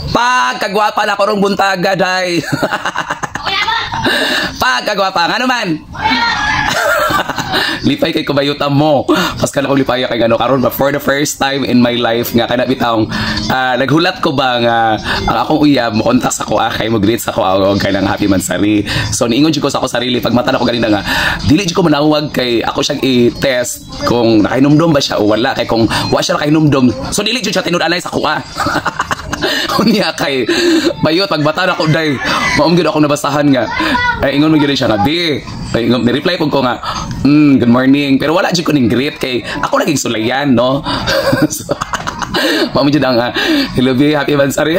Pagkagwapa na ko rong buntaga, day. Pagkagwapa, nga naman. Lipay kay kubayutan mo. Pas ka na kong lipaya kay karon ba for the first time in my life nga kana bitawng naghulat ko ba nga ang akong uyab mo kontak sa ko kay mo greet sa ko og kay nang Happy Mansari. So niingon jud ko sa ako sarili pag mata na ko ganina nga dili jud ko manawag kay ako siyang i-test kung nakahinumdom ba siya o wala kay kung wa siya nakahinumdom. So dili jud siya tinud-anay sa ko Unya kay bayot pagbata na ko day maong gyud ako nabasahan nga ay ingon mo gyud siya nga di ni-reply ko nga good morning pero wala jud ko ning greet kay ako naging sulayan no. So, maong jud ang hello be Happy Mansari.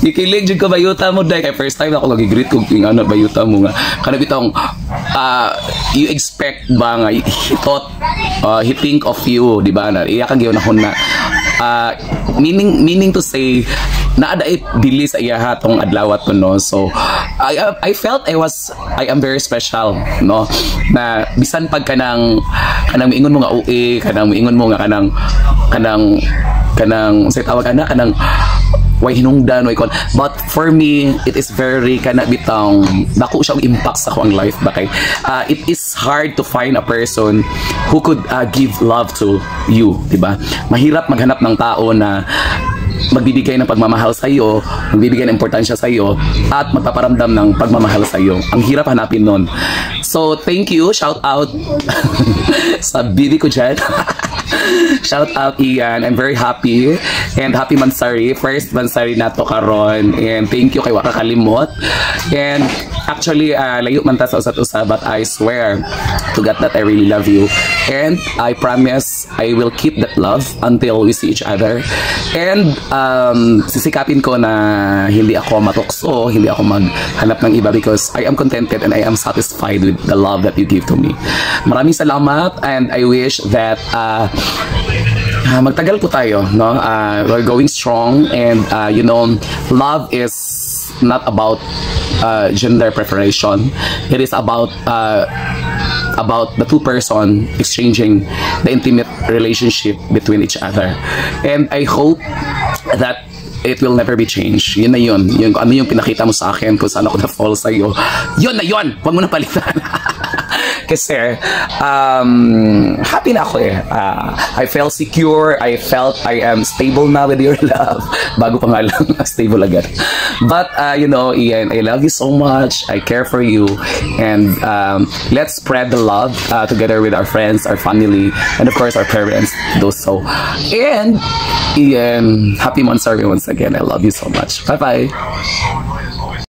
Ikilig jud ko bayuta mo day kay first time ako nag-greet kog ing ano bayuta mo nga kana bitong you expect ba nga he think of you di ba na iya kang gyunahon na meaning to say naada bili sa iya hatong adlaw to no. So I felt I am very special no na bisan pag kanang miingon mo nga uwi kanang miingon mo nga kanang say tawag kanang way hinungdan way kon but for me it is very kana bitang dako siya og impact sa akong life ba kay it is hard to find a person who could give love to you di ba mahirap maghanap ng tao na magbibigay ng pagmamahal sa iyo, magbibigay ng importansya sa iyo at magpaparamdam ng pagmamahal sa iyo. Ang hirap hanapin nun. So thank you, shout out sa bibi ko dyan. Shout out Ian, I'm very happy and Happy Mansari, first Mansari na to karon and thank you kay wa kakalimot and actually layo man ta sa usat-usa but I swear to God that I really love you and I promise I will keep that love until we see each other and sisikapin ko na hindi ako matukso, hindi ako maghanap ng iba because I am contented and I am satisfied with the love that you give to me. Maraming salamat and I wish that magtagal po tayo no we're going strong and you know love is not about gender preparation. It is about the two person exchanging the intimate relationship between each other and I hope that it will never be changed. Yun na yun. Ano yung pinakita mo sa akin kung saan ako na-fall sa'yo. Yun na yun! Huwag mo na palitan. Kasi, happy na ako eh. I felt secure. I felt I am stable now with your love. Bago pa nga lang, stable agad. But, you know, Ian, I love you so much. I care for you. And let's spread the love together with our friends, our family, and of course, our parents. Do so. And, Ian, Happy Mansari once again. I love you so much. Bye-bye.